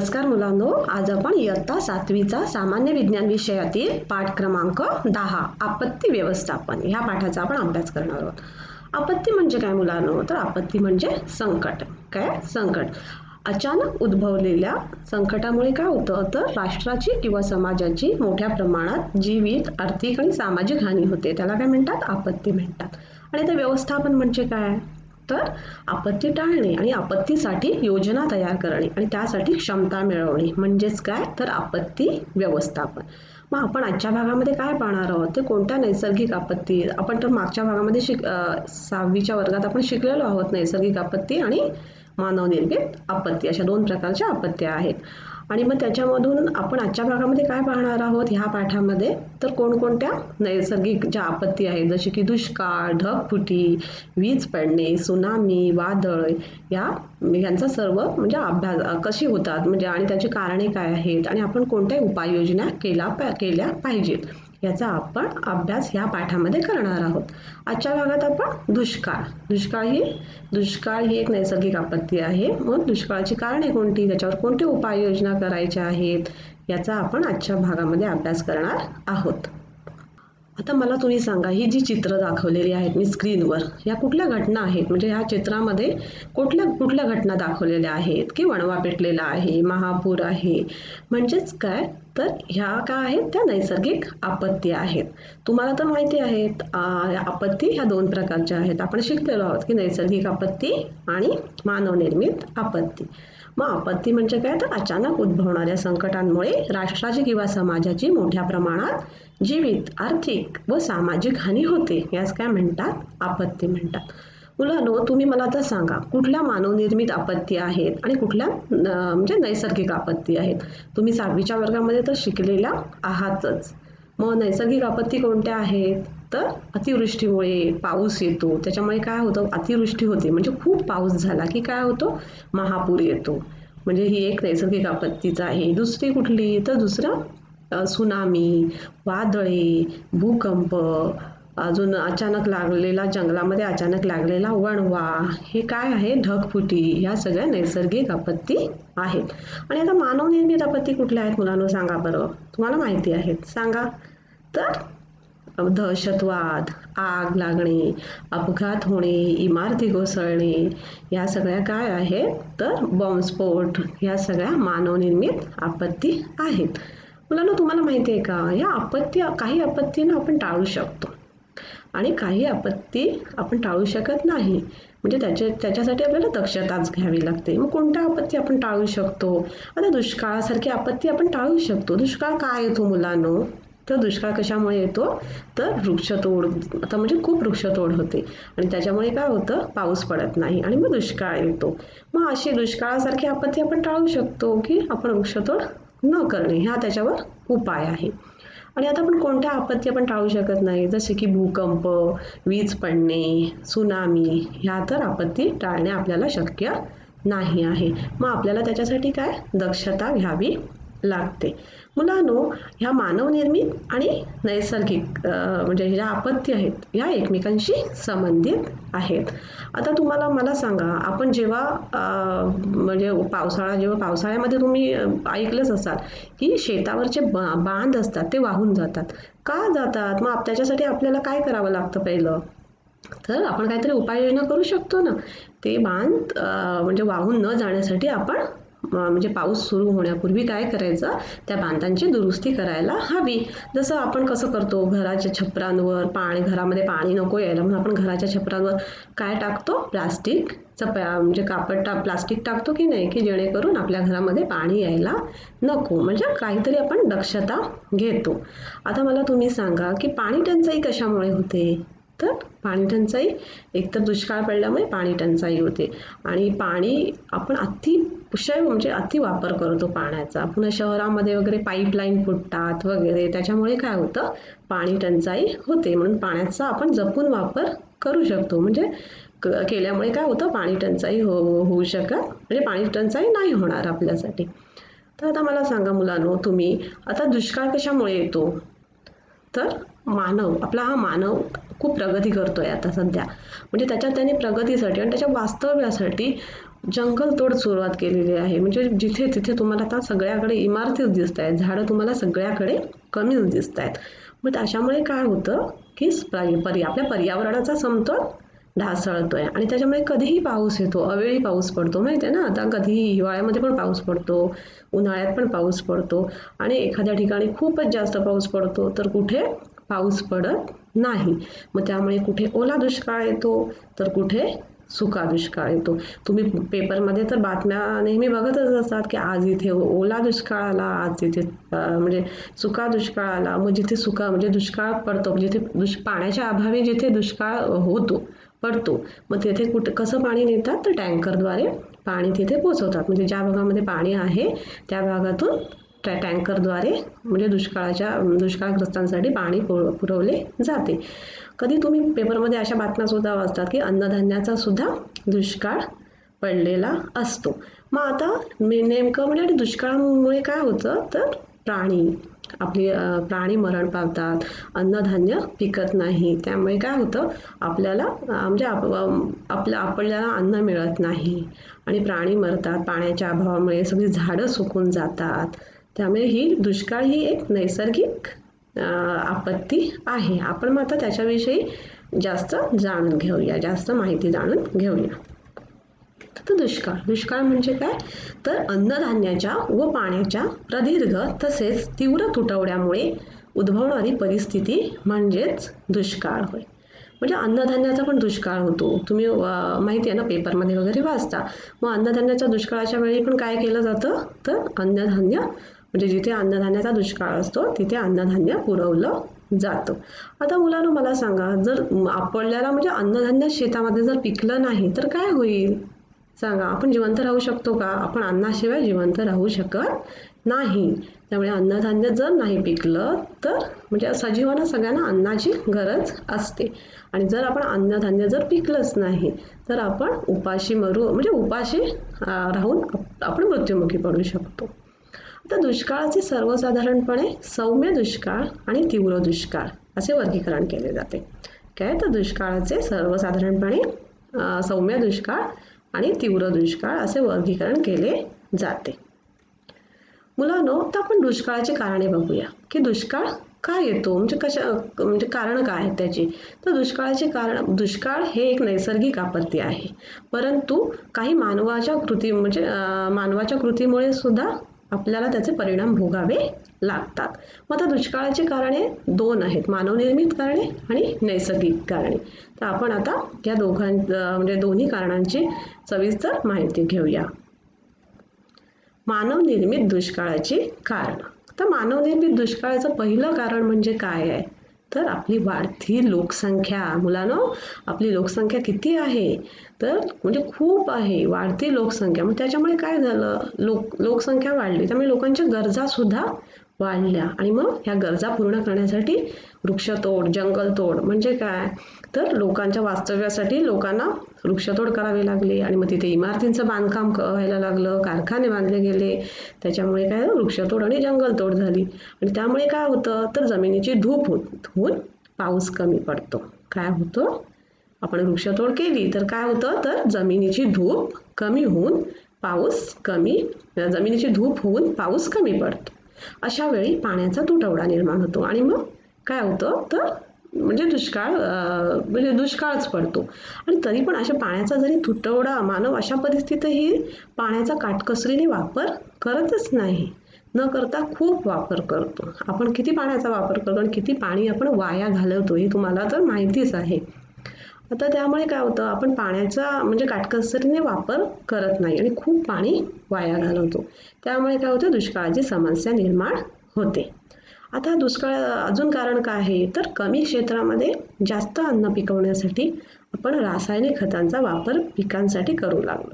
नमस्कार मुलांनो, आज आपण इयत्ता 7वीचा सामान्य विज्ञान विषयातील पाठ क्रमांक 10 आपत्ती व्यवस्थापन ह्या पाठाचा आपण अभ्यास करणार आहोत. आपत्ती म्हणजे काय मुलांनो? तर आपत्ती म्हणजे संकट. काय? संकट. अचानक उद्भवलेल्या संकटामुळे काय होतं तर राष्ट्राची किंवा समाजाची मोठ्या प्रमाणात जीवित, आर्थिक आणि सामाजिक हानी होते. त्याला काय म्हणतात? आपत्ती म्हणतात. आणि ते व्यवस्थापन म्हणजे काय? तर आपत्ती टाळणे आणि आपत्तीसाठी योजना तयार करणे आणि त्यासाठी क्षमता मिळवणे म्हणजेच काय? तर आपत्ती व्यवस्थापन. मग आपण आजच्या भागामध्ये काय पाहणार आहोत? ते कोणत्या नैसर्गिक आपत्ती? आपण तर मागच्या भागामध्ये 6वीच्या वर्गात आपण शिकलेलो आहोत. नैसर्गिक आपत्ती आणि मानवनिर्मित आपत्ती अशा 2 प्रकारच्या आपत्त्या आहेत. आणि मग त्याच्यामधून आपण आजच्या भागामध्ये काय पाहणार आहोत ह्या पाठामध्ये? तर कोणकोणत्या नैसर्गिक ज्या आपत्ती आहेत, जसे की दुष्काळ, ढगफुटी, वीज पडणे, सुनामी, वादळ यांचा सर्व म्हणजे अभ्यास कशी होतात म्हणजे आणि त्याची कारणे काय आहेत आणि आपण कोणत्या उपाययोजना केल्या पाहिजेत याचा आपण अभ्यास ह्या पाठामध्ये करणार आहोत. आजच्या भागात आपण दुष्काळ ही एक नैसर्गिक आपत्ती आहे. मग दुष्काळाची कारणे कोणती, त्याच्यावर कोणत्या उपाययोजना करायच्या आहेत याचा आपण आजच्या भागामध्ये अभ्यास करणार आहोत. आता मला तुम्ही सांगा, ही जी चित्र दाखवलेली आहेत मी स्क्रीनवर, या कुठल्या घटना आहेत? म्हणजे ह्या चित्रामध्ये कुठल्या घटना दाखवलेल्या आहेत? की वणवा पेटलेला आहे, महापूर आहे, म्हणजेच काय? तर ह्या काय आहेत? त्या नैसर्गिक आपत्ती आहेत. तुम्हाला तर माहिती आहेत आपत्ती ह्या 2 प्रकारच्या आहेत. आपण शिकलेलो आहोत की नैसर्गिक आपत्ती आणि मानवनिर्मित आपत्ती. मग आपत्ती म्हणजे काय? तर अचानक उद्भवणाऱ्या संकटांमुळे राष्ट्राची किंवा समाजाची मोठ्या प्रमाणात जीवित, आर्थिक व सामाजिक हानी होते. यास काय म्हणतात? आपत्ती म्हणतात. मुलांनो, तुम्ही मला आता सांगा, कुठल्या मानवनिर्मित आपत्ती आहेत आणि कुठल्या म्हणजे नैसर्गिक आपत्ती आहेत? तुम्ही 6वीच्या वर्गामध्ये तर शिकलेल्या आहातच. मग नैसर्गिक आपत्ती कोणत्या आहेत? तर अतिवृष्टीमुळे पाऊस येतो, त्याच्यामुळे काय होतं? अतिवृष्टी होते म्हणजे खूप पाऊस झाला की काय होतो? महापूर येतो. म्हणजे ही एक नैसर्गिक आपत्तीच आहे. दुसरी कुठली? तर दुसरं सुनामी, वादळे, भूकंप, अजून जंगलामध्ये अचानक लागलेला वणवा, हे काय आहे? ढगफुटी. ह्या सगळ्या नैसर्गिक आपत्ती आहेत. आणि आता मानवनिर्मित आपत्ती कुठल्या आहेत मुलांनो? सांगा बरं. तुम्हाला माहिती आहेत, सांगा. तर दहशतवाद, आग लागणे, अपघात होणे, इमारती कोसळणे, या सगळ्या काय आहेत? तर बॉम्बस्फोट, या सगळ्या मानवनिर्मित आपत्ती आहेत. मुलांनो, तुम्हाला माहिती आहे का, या काही आपत्तींना आपण टाळू शकतो आणि काही आपत्ती आपण टाळू शकत नाही. म्हणजे त्याच्यासाठी आपल्याला दक्षताच घ्यावी लागते. मग कोणत्या आपत्ती आपण टाळू शकतो? आता दुष्काळासारखी आपत्ती आपण टाळू शकतो. दुष्काळ काय येतो मुलांनो? तर दुष्काळ कशामुळे येतो? तर वृक्षतोड. आता म्हणजे खूप वृक्षतोड होते आणि त्याच्यामुळे काय होतं? पाऊस पडत नाही आणि मग दुष्काळ येतो. मग अशी दुष्काळासारखी आपत्ती आपण टाळू शकतो की आपण वृक्षतोड न करणे, हा त्याच्यावर उपाय आहे. आणि आता आपण कोणत्या आपत्ती आपण टाळू शकत नाही? जसे की भूकंप, वीज पडणे, सुनामी, ह्या तर आपत्ती टाळणे आपल्याला शक्य नाही आहे. मग आपल्याला त्याच्यासाठी काय? दक्षता घ्यावी लागते. मुलांनो, ह्या मानवनिर्मित आणि नैसर्गिक म्हणजे ज्या आपत्ती आहेत ह्या एकमेकांशी संबंधित आहेत. आता मला सांगा, आपण जेव्हा म्हणजे पावसाळ्यामध्ये तुम्ही ऐकलंच असाल की शेतावरचे बांध असतात ते वाहून जातात. का जातात? मग त्याच्यासाठी आपल्याला काय करावं लागतं पहिलं? तर आपण काहीतरी उपाययोजना करू शकतो ना. ते बांध म्हणजे वाहून न जाण्यासाठी आपण म्हणजे पाऊस सुरू होण्यापूर्वी काय करायचं? त्या बांधांची दुरुस्ती करायला हवी. जसं आपण कसं करतो, घराच्या छपरांवर घरामध्ये पाणी नको यायला म्हणून आपण घराच्या छपरांवर काय टाकतो? म्हणजे प्लास्टिक टाकतो की नाही, की जेणेकरून आपल्या घरामध्ये पाणी यायला नको. म्हणजे काहीतरी आपण दक्षता घेतो. आता मला तुम्ही सांगा की पाणी टंचाई कशामुळे होते? तर पाणी टंचाई एकतर दुष्काळ पडल्यामुळे पाणी टंचाई होते आणि पाणी आपण अति वापर करतो पाण्याचा. पुन्हा शहरामध्ये वगैरे पाईपलाईन फुटतात वगैरे, त्याच्यामुळे काय होतं? पाणी टंचाई होते. म्हणून पाण्याचा आपण जपून वापर करू शकतो. म्हणजे केल्यामुळे काय होतं? पाणी टंचाई होऊ म्हणजे पाणी टंचाई नाही होणार आपल्यासाठी. तर आता मला सांगा मुलांनो, तुम्ही आता दुष्काळ कशामुळे येतो? तर आपला हा मानव खूप प्रगती करतोय आता सध्या. म्हणजे त्याने प्रगतीसाठी आणि त्याच्या वास्तव्यासाठी जंगलतोड सुरुवात केलेली आहे. म्हणजे जिथे तिथे तुम्हाला आता सगळ्याकडे इमारतीच दिसत आहेत, झाडं तुम्हाला सगळ्याकडे कमीच दिसत आहेत. मग त्याच्यामुळे काय होतं की आपल्या पर्यावरणाचा समतोल ढासळतोय आणि त्याच्यामुळे कधीही पाऊस येतो, अवेळी पाऊस पडतो, माहिती आहे ना. आता कधीही हिवाळ्यामध्ये पण पाऊस पडतो, उन्हाळ्यात पण पाऊस पडतो आणि एखाद्या ठिकाणी खूपच जास्त पाऊस पडतो तर कुठे पाऊस पडत नाही. मग त्यामुळे कुठे ओला दुष्काळ येतो तर कुठे सुका दुष्काळ येतो. तुम्ही पेपरमध्ये तर बातम्या नेहमी बघतच असतात की आज इथे ओला दुष्काळ आला, आज इथे म्हणजे सुका दुष्काळ आला. मग जिथे सुका म्हणजे दुष्काळ पडतो, जिथे पाण्याच्या अभावी जिथे दुष्काळ पडतो, मग तिथे कसं पाणी नेतात तर टँकरद्वारे पाणी तिथे पोचवतात. म्हणजे ज्या भागामध्ये पाणी आहे त्या भागातून टँकरद्वारे म्हणजे दुष्काळग्रस्तांसाठी पाणी पुरवले जाते. कधी तुम्ही पेपरमध्ये अशा बातम्या सुद्धा वाचतात की अन्नधान्याचा सुद्धा दुष्काळ पडलेला असतो. मग आता नेमकं म्हणजे दुष्काळामुळे काय होतं तर प्राणी मरण पावतात, अन्नधान्य पिकत नाही. त्यामुळे काय होतं आपल्याला म्हणजे आपल्याला अन्न मिळत नाही आणि प्राणी मरतात. पाण्याच्या अभावामुळे सगळी झाडं सुकून जातात. त्यामुळे दुष्काळ ही एक नैसर्गिक आपत्ती आहे. आपण मग आता त्याच्याविषयी जास्त माहिती जाणून घेऊया. तर दुष्काळ म्हणजे काय तर अन्नधान्याच्या व पाण्याच्या प्रदीर्घ तसेच तीव्र तुटवड्यामुळे उद्भवणारी परिस्थिती म्हणजेच दुष्काळ होय. म्हणजे अन्नधान्याचा पण दुष्काळ होतो. तुम्ही माहिती आहे ना, पेपरमध्ये वगैरे वाचता. मग अन्नधान्याच्या दुष्काळाच्या वेळी पण काय केलं जातं तर अन्नधान्य म्हणजे जिथे अन्नधान्याचा दुष्काळ असतो तिथे अन्नधान्य पुरवलं जातं. आता मुलांनो मला सांगा, जर आपल्याला म्हणजे अन्नधान्य शेतामध्ये जर पिकलं नाही तर काय होईल सांगा. आपण जिवंत राहू शकतो का? आपण अन्नाशिवाय जिवंत राहू शकत नाही. त्यामुळे अन्नधान्य जर नाही पिकलं तर म्हणजे सजीवांना सगळ्यांना अन्नाची गरज असते आणि जर आपण अन्नधान्य जर पिकलंच नाही तर आपण उपाशी राहून आपण मृत्युमुखी पडू शकतो. आता दुष्काळाचे सर्वसाधारणपणे सौम्य दुष्काळ आणि तीव्र दुष्काळ असे वर्गीकरण केले जाते. काय तर दुष्काळाचे सर्वसाधारणपणे सौम्य दुष्काळ आणि तीव्र दुष्काळ असे वर्गीकरण केले जाते. मुलांनो, तर आपण दुष्काळाची कारणे बघूया की दुष्काळ का येतो, म्हणजे कारण काय आहेत त्याची. तर दुष्काळ हे एक नैसर्गिक आपत्ती आहे, परंतु काही मानवाच्या कृतीमुळे सुद्धा आपल्याला त्याचे परिणाम भोगावे लागतात. मग आता दुष्काळाची कारणे 2 आहेत, मानवनिर्मित कारणे आणि नैसर्गिक कारणे. तर आपण आता या दोन्ही कारणांची सविस्तर माहिती घेऊया. मानवनिर्मित दुष्काळाची कारण. तर मानवनिर्मित दुष्काळाचं पहिलं कारण म्हणजे काय आहे तर आपली वाढती लोकसंख्या. मुलांनो, आपली लोकसंख्या किती आहे तर म्हणजे खूप आहे, वाढती लोकसंख्या. मग त्याच्यामुळे काय झालं, लोकसंख्या वाढली त्यामुळे लोकांच्या गरजा सुद्धा वाढल्या आणि मग ह्या गरजा पूर्ण करण्यासाठी वृक्षतोड, जंगलतोड म्हणजे काय तर लोकांच्या वास्तव्यासाठी लोकांना वृक्षतोड करावी लागली आणि मग तिथे इमारतींचं बांधकाम व्हायला लागलं, कारखाने बांधले गेले. त्याच्यामुळे काय वृक्षतोड आणि जंगलतोड झाली आणि त्यामुळे काय होतं तर जमिनीची धूप होऊन पाऊस कमी पडतो. काय होतं, आपण वृक्षतोड केली तर काय होतं तर जमिनीची धूप होऊन पाऊस कमी पडतो. अशा वेळी पाण्याचा तुटवडा निर्माण होतो आणि मग काय होतं तर म्हणजे दुष्काळच पडतो. आणि तरी पण अशा पाण्याचा जरी तुटवडा मानव अशा परिस्थितीतही पाण्याचा काटकसरीने वापर करतच नाही, न करता खूप वापर करतो. आपण किती पाण्याचा वापर करतो आणि किती पाणी आपण वाया घालवतो हे तुम्हाला तर माहितीच आहे. आता त्यामुळे काय होतं आपण पाण्याचा म्हणजे काटकसरीने वापर करत नाही आणि खूप पाणी वाया घालवतो. त्यामुळे काय होतं दुष्काळाची समस्या निर्माण होते. आता दुष्काळ अजून कारण काय आहे तर कमी क्षेत्रामध्ये जास्त अन्न पिकवण्यासाठी आपण रासायनिक खतांचा वापर पिकांसाठी करू लागलो.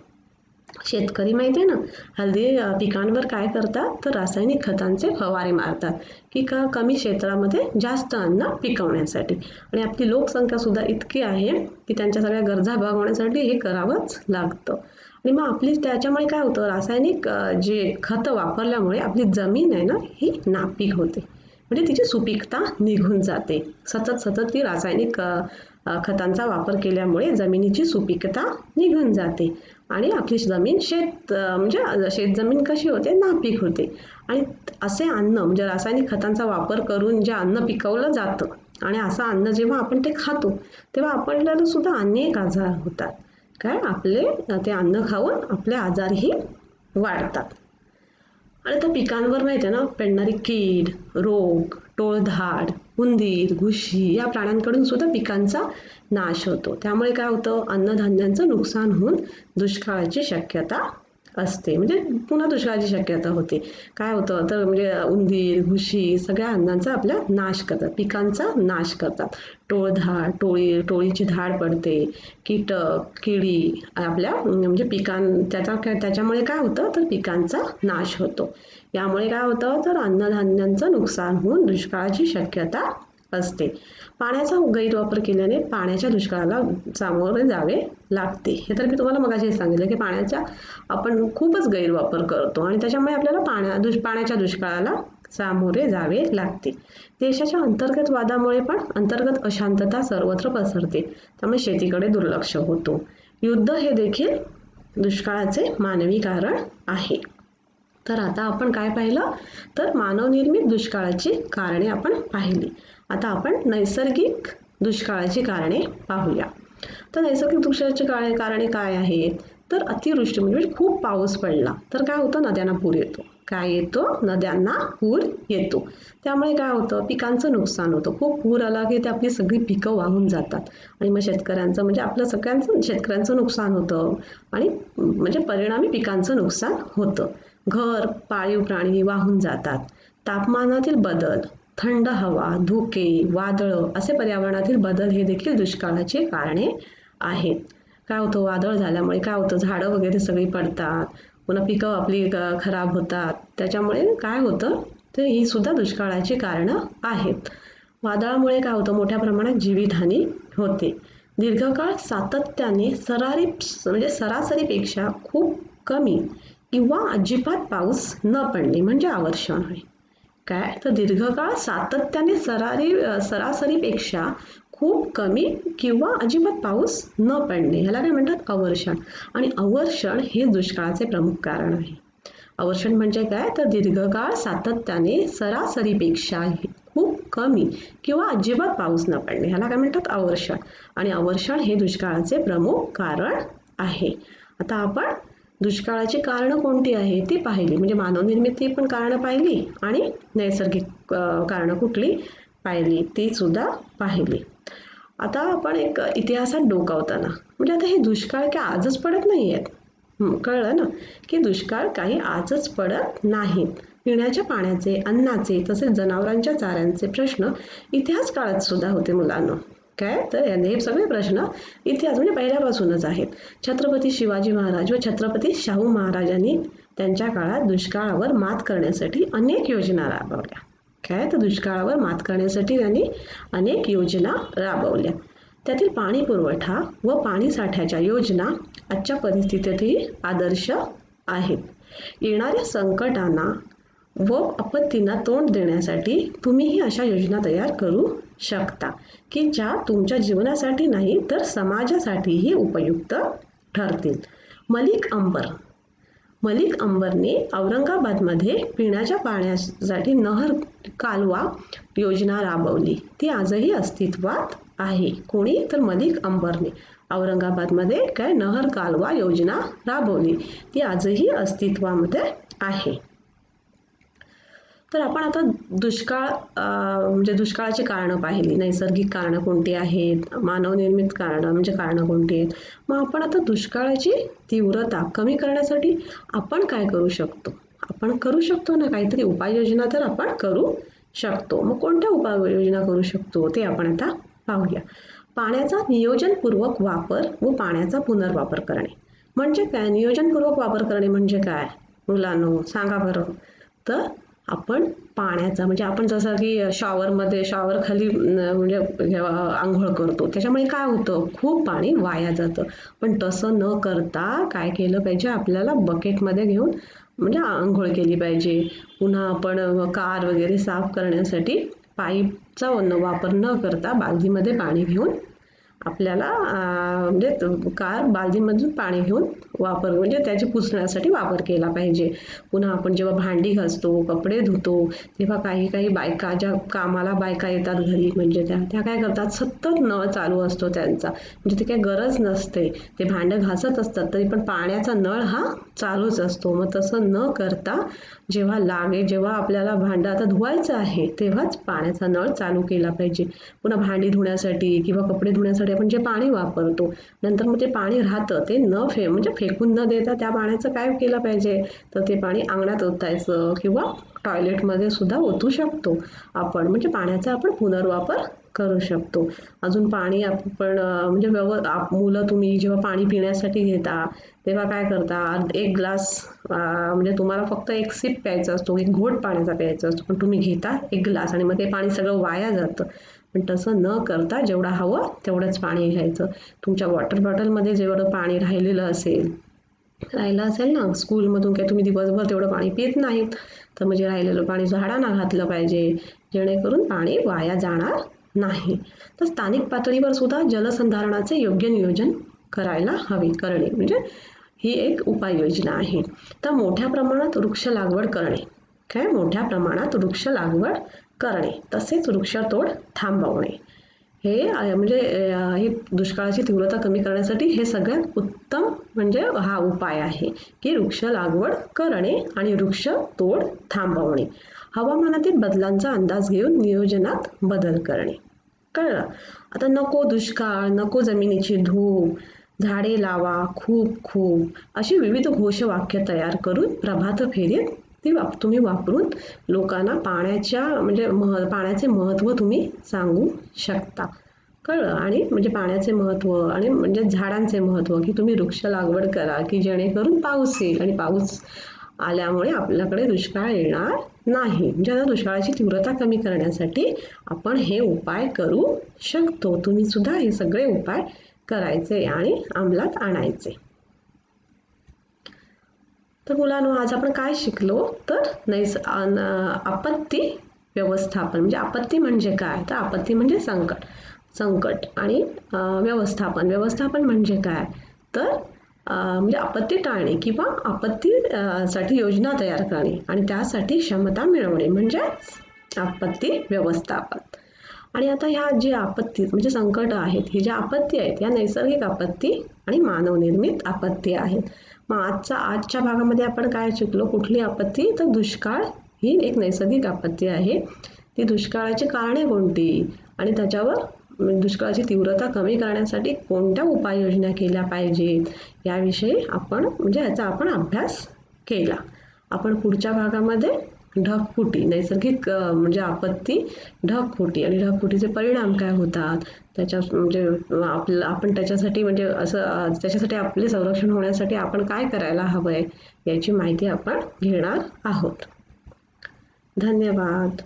शेतकरी माहिती आहे ना, हल्ली पिकांवर काय करतात तर रासायनिक खतांचे फवारे मारतात की कमी क्षेत्रामध्ये जास्त अन्न पिकवण्यासाठी. आणि आपली लोकसंख्या सुद्धा इतकी आहे की त्यांच्या सगळ्या गरजा भागवण्यासाठी हे करावंच लागतं. आणि मग त्याच्यामुळे काय होतं रासायनिक जे खतं वापरल्यामुळे आपली जमीन आहे ना ही नापीक होते, म्हणजे तिची सुपीकता निघून जाते. सतत ती रासायनिक खतांचा वापर केल्यामुळे जमिनीची सुपीकता निघून जाते आणि आपली जमीन म्हणजे शेतजमीन कशी होते, नापीक होते. आणि असे अन्न म्हणजे रासायनिक खतांचा वापर करून जे अन्न पिकवलं जातं आणि असं अन्न जेव्हा आपण ते खातो तेव्हा आपल्याला सुद्धा अनेक आजार होतात. काय आपले ते अन्न खाऊन आपले आजारही वाढतात. आणि त्या पिकांवर माहिती आहे ना, पडणारी कीड, रोग, टोळधाड, उंदीर, घुशी या प्राण्यांकडून सुद्धा पिकांचा नाश होतो. त्यामुळे काय होतं, अन्नधान्यांचं नुकसान होऊन दुष्काळाची शक्यता असते. म्हणजे पुन्हा दुष्काळाची शक्यता होते. काय होतं तर म्हणजे उंदीर, घुशी सगळ्या अन्नांचा आपला नाश करतात, पिकांचा नाश करतात. टोळधाड, टोळीची धाड पडते, कीटक, किडी आपल्या म्हणजे त्याच्यामुळे काय होतं तर पिकांचा नाश होतो. यामुळे काय होतं तर अन्नधान्यांचं नुकसान होऊन दुष्काळाची शक्यता असते. पाण्याचा गैरवापर केल्याने पाण्याच्या दुष्काळाला सामोरे जावे लागते. हे तर मी तुम्हाला मगाशी सांगितलं की पाण्याचा आपण खूपच गैरवापर करतो आणि त्याच्यामुळे आपल्याला पाण्याच्या दुष्काळाला सामोरे जावे लागते. देशाच्या अंतर्गत वादामुळे पण अंतर्गत अशांतता सर्वत्र पसरते. त्यामुळे शेतीकडे दुर्लक्ष होतो. युद्ध हे देखील दुष्काळाचे मानवी कारण आहे. तर आता आपण काय पाहिलं तर मानवनिर्मित दुष्काळाची कारणे आपण पाहिली. आता आपण नैसर्गिक दुष्काळाची कारणे पाहूया. तर नैसर्गिक दुष्काळाची कारणे काय आहेत तर अतिवृष्टी म्हणजे खूप पाऊस पडला तर काय होतं, नद्यांना पूर येतो. काय येतो, नद्यांना पूर येतो. त्यामुळे काय होतं, पिकांचं नुकसान होतं. खूप पूर आला की ते आपली सगळी पिकं वाहून जातात आणि मग शेतकऱ्यांचं म्हणजे आपलं शेतकऱ्यांचं नुकसान होतं आणि म्हणजे परिणामी पिकांचं नुकसान होतं. घर, पाळीव प्राणी वाहून जातात. तापमानातील बदल, थंड हवा, धुके, वादळं असे पर्यावरणातील बदल हे देखील दुष्काळाची कारणे आहेत. काय होतं, वादळ झाल्यामुळे काय होतं, झाडं वगैरे सगळी पडतात, पुन्हा पिकं आपली खराब होतात. त्याच्यामुळे काय होतं तर ही सुद्धा दुष्काळाची कारणं आहेत. वादळामुळे काय होतं, मोठ्या प्रमाणात जीवितहानी होते. दीर्घकाळ सातत्याने सरासरीपेक्षा खूप कमी किंवा अजिबात पाऊस न पडणे म्हणजे अवर्षण आहे. काय तर दीर्घकाळ सातत्याने सरासरीपेक्षा खूप कमी किंवा अजिबात पाऊस न पडणे ह्याला काय म्हणतात, अवर्षण. आणि अवर्षण हे दुष्काळाचे प्रमुख कारण आहे. अवर्षण म्हणजे काय तर दीर्घकाळ सातत्याने सरासरीपेक्षा खूप कमी किंवा अजिबात पाऊस न पडणे ह्याला काय म्हणतात, अवर्षण. आणि अवर्षण हे दुष्काळाचे प्रमुख कारण आहे. आता आपण दुष्काळाची कारणं कोणती आहेत ती पाहिली, म्हणजे मानवनिर्मित पण कारणं पाहिली आणि नैसर्गिक कारणं कुठली पाहिली ती सुद्धा पाहिली. आता आपण एक इतिहासात डोकावताना म्हणजे आता हे दुष्काळ काय आजच पडत नाही आहेत. कळलं ना की दुष्काळ काही आजच पडत नाहीत. पिण्याच्या पाण्याचे, अन्नाचे तसेच जनावरांच्या चाऱ्यांचे प्रश्न इतिहास काळात सुद्धा होते मुलांनो. काय तर हे सगळे प्रश्न इतिहास म्हणजे पहिल्यापासूनच आहेत. छत्रपती शिवाजी महाराज व छत्रपती शाहू महाराजांनी त्यांच्या काळात दुष्काळावर मात करण्यासाठी अनेक योजना राबवल्या. काय तर दुष्काळावर मात करण्यासाठी त्यांनी अनेक योजना राबवल्या. त्यातील पाणी पुरवठा व पाणी साठ्याच्या योजना आजच्या परिस्थितीतही आदर्श आहेत. येणाऱ्या संकटांना व आपत्तींना तोंड देण्यासाठी तुम्हीही अशा योजना तयार करू शकता की ज्या तुमच्या जीवनासाठी नाही तर समाजासाठीही उपयुक्त ठरतील. मलिक अंबरने औरंगाबादमध्ये पिण्याच्या पाण्यासाठी नहर कालवा योजना राबवली. ती आजही अस्तित्वात आहे. कोणी तर मलिक अंबरने औरंगाबादमध्ये काय नहर कालवा योजना राबवली. ती आजही अस्तित्वामध्ये आहे. तर आपण आता म्हणजे दुष्काळाची कारणं पाहिली. नैसर्गिक कारणं कोणती आहेत, मानवनिर्मित कारणं म्हणजे कारणं कोणती आहेत. मग आपण आता दुष्काळाची तीव्रता कमी करण्यासाठी आपण काय करू शकतो. आपण करू शकतो ना काहीतरी उपाययोजना तर आपण करू शकतो. मग कोणत्या उपाययोजना करू शकतो ते आपण आता पाहूया. पाण्याचा नियोजनपूर्वक वापर व पाण्याचा पुनर्वापर करणे म्हणजे काय. नियोजनपूर्वक वापर करणे म्हणजे काय मुलांनो सांगा बरं. तर आपण पाण्याचा म्हणजे आपण जसं की शॉवर खाली म्हणजे आंघोळ करतो त्याच्यामुळे काय होतं खूप पाणी वाया जातं. पण तसं न करता काय केलं पाहिजे, आपल्याला बकेटमध्ये घेऊन म्हणजे आंघोळ केली पाहिजे. पुन्हा आपण कार वगैरे साफ करण्यासाठी पाईपचा वापर न करता बादलीमध्ये पाणी घेऊन आपल्याला म्हणजे कार बादलीमधून पाणी घेऊन म्हणजे त्याची पुसण्यासाठी वापर केला पाहिजे. पुन्हा आपण जेव्हा भांडी घासतो, कपडे धुतो, तेव्हा काही बायका ज्या कामाला बायका येतात घरी, म्हणजे त्या काय करतात, सतत नळ चालू असतो त्यांचा, म्हणजे ते काही गरज नसते, ते भांडं घासत असतात तरी पण पाण्याचा नळ हा चालूच असतो. मग तसं न करता जेव्हा आपल्याला भांडं आता धुवायचं आहे तेव्हाच पाण्याचा नळ चालू केला पाहिजे. पुन्हा भांडी धुण्यासाठी किंवा कपडे धुण्यासाठी आपण जे पाणी वापरतो, नंतर मग ते पाणी राहतं ते म्हणजे फेकून न देता त्या पाण्याचं काय केलं पाहिजे, तर ते पाणी अंगणात ओतायचं किंवा टॉयलेटमध्ये सुद्धा ओतू शकतो आपण, म्हणजे पाण्याचा आपण पुनर्वापर करू शकतो. अजून पाणी आपण म्हणजे मुलं तुम्ही जेव्हा पाणी पिण्यासाठी घेता तेव्हा काय करता, एक ग्लास म्हणजे तुम्हाला फक्त एक सिप प्यायचा असतो, एक घोट पाण्याचा प्यायचा असतो, पण तुम्ही घेता एक ग्लास आणि मग ते पाणी सगळं वाया जातं. पण तसं न करता जेवढं हवं तेवढंच पाणी घ्यायचं. तुमच्या वॉटर बॉटलमध्ये जेवढं पाणी राहिलं असेल ना स्कूलमधून, काय तुम्ही दिवसभर तेवढं पाणी पित नाहीत, तर म्हणजे राहिलेलं पाणी झाडांना घातलं पाहिजे, जेणेकरून पाणी वाया जाणार नाही. तर स्थानिक पातळीवर सुद्धा जलसंधारणाचे योग्य नियोजन करणे म्हणजे ही एक उपाययोजना आहे. तर मोठ्या प्रमाणात वृक्ष लागवड करणे तसेच वृक्षतोड थांबवणे हे दुष्काळाची तीव्रता कमी करण्यासाठी हे सगळ्यात उत्तम म्हणजे हा उपाय आहे की वृक्ष लागवड करणे आणि वृक्ष तोड थांबवणे. हवामानातील बदलांचा अंदाज घेऊन नियोजनात बदल करणे. कळलं? आता नको दुष्काळ, नको जमिनीची धूप, झाडे लावा खूप अशी विविध घोषवाक्य तयार करून प्रभात फेरीत तुम्ही वापरून लोकांना पाण्याचे महत्त्व तुम्ही सांगू शकता. कळलं? आणि म्हणजे पाण्याचे महत्त्व आणि म्हणजे झाडांचे महत्त्व की तुम्ही वृक्ष लागवड करा की जेणेकरून पाऊस येईल आणि पाऊस आल्यामुळे आपल्याकडे दुष्काळ येणार नाही. म्हणजे आता दुष्काळाची तीव्रता कमी करण्यासाठी आपण हे उपाय करू शकतो. तुम्ही सुद्धा हे सगळे उपाय करायचे आणि अंमलात आणायचे. तर मुलांनो, आज आपण काय शिकलो, तर आपत्ती व्यवस्थापन म्हणजे आपत्ती म्हणजे काय, तर आपत्ती म्हणजे संकट आणि व्यवस्थापन म्हणजे काय, तर म्हणजे आपत्ती टाळणे किंवा आपत्तीसाठी योजना तयार करणे आणि त्यासाठी क्षमता मिळवणे म्हणजे आपत्ती व्यवस्थापन. आणि आता ह्या जी आपत्ती म्हणजे संकट आहेत, ही ज्या आपत्ती आहेत या नैसर्गिक आपत्ती आणि मानवनिर्मित आपत्ती आहेत. मग आजच्या भागामध्ये आपण काय शिकलो, कुठली आपत्ती, तर दुष्काळ ही एक नैसर्गिक आपत्ती आहे. ती दुष्काळाची कारणे कोणती आणि त्याच्यावर दुष्काळाची तीव्रता कमी करण्यासाठी कोणत्या उपाययोजना केल्या पाहिजेत याविषयी याचा आपण अभ्यास केला. आपण पुढच्या भागामध्ये ढगफुटी, नैसर्गिक म्हणजे आपत्ती, ढगफुटी आणि ढगफुटीचे परिणाम काय होतात, आपण त्याच्यासाठी आपले संरक्षण होण्यासाठी आपण काय करायला हवंय याची माहिती आपण घेणार आहोत. धन्यवाद.